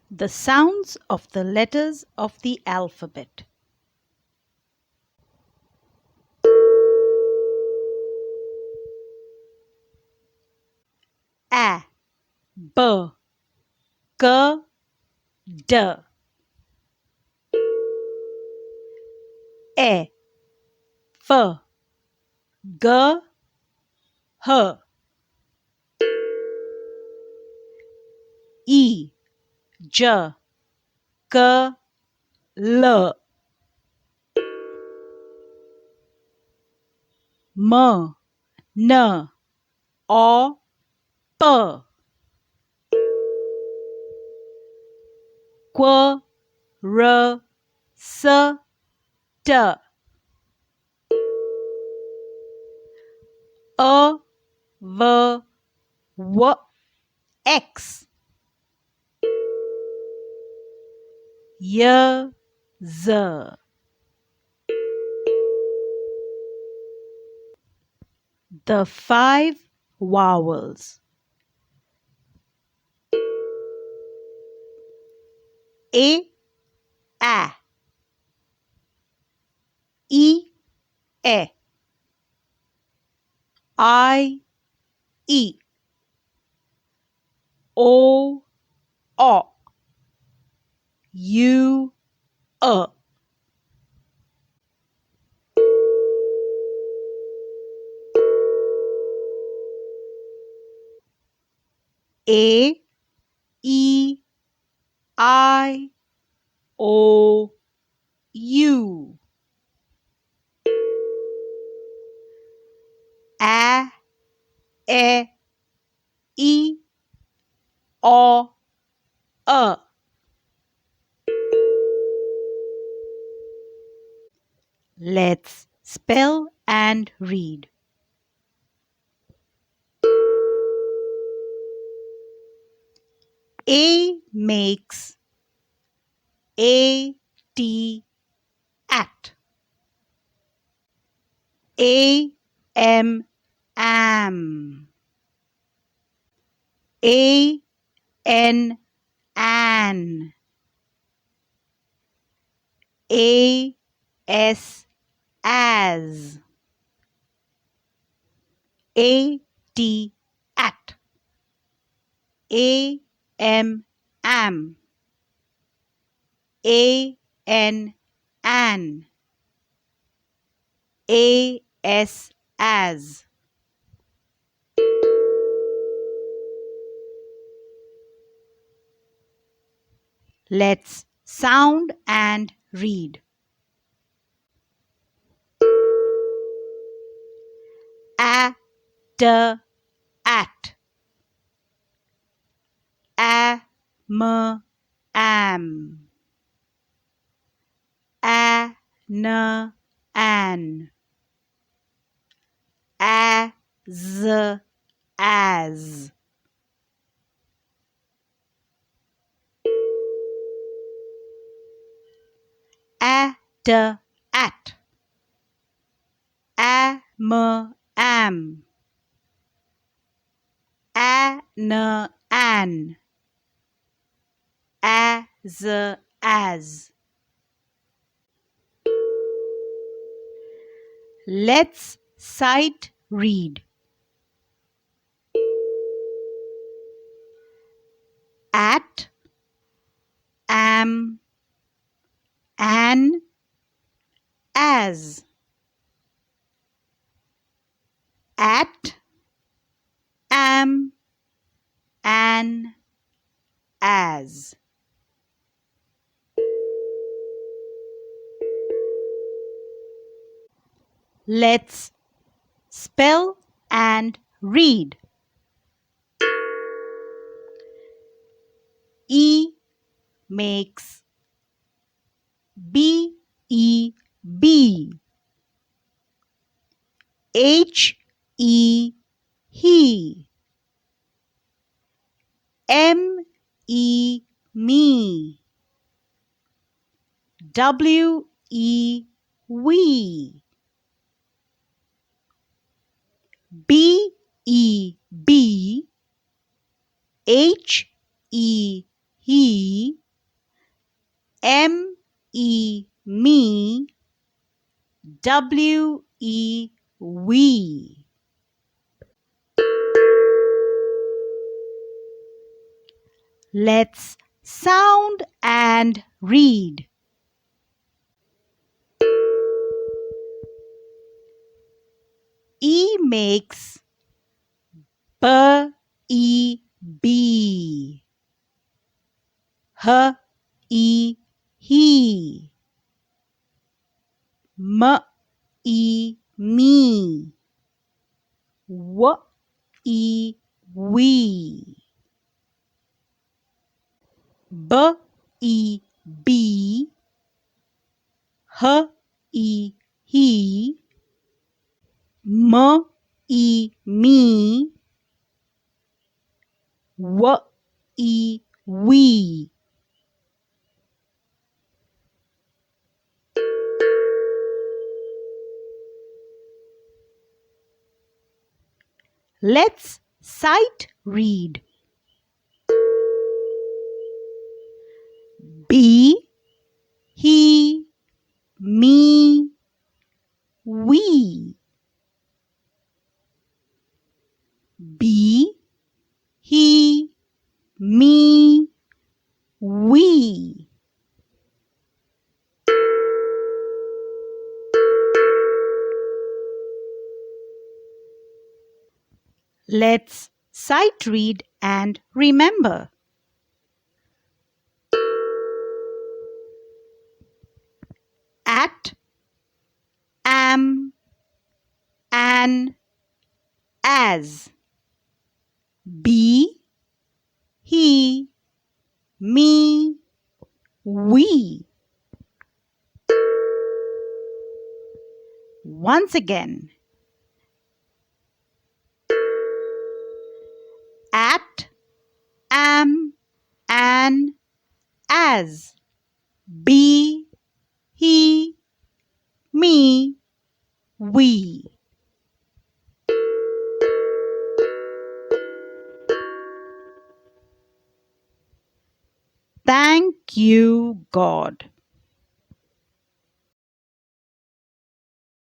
The sounds of the letters of the alphabet. A, B, K, D. E, F, G, H. I, J, K, L. M, N, O, P. Q, R, S, T. A, V, W, X. Y, Z. The 5 vowels. A, I, E, I, E, O, U, A, E, I, O, U. A, E, O, Let's spell and read. A makes A-T, at. A-M, am. A-N, an. A-S, as. A-T, at. A-M, am. A-N, an. A-S, as. Let's sound and read. A, t, at. A, m, am. A, n, an. A, z, as. A, t, at. A, m, am. A, n, an. A, z, as. Let's sight read. At, am, an, as. At, am, an, as. Let's spell and read. E makes B, E, B. H, E, he. M, E, me. W, E, we. B, E, B. H, E, he, me, me, we. Let's sound and read. E makes b. He. Me. We. Be. He. Me. We. Let's sight read. Be, he, me, we. Be, he, me, we. Let's sight read and remember. At, am, an, as. Be, he, me, we. Once again. At, am, an, as. Be, he, me, we. Thank you, God.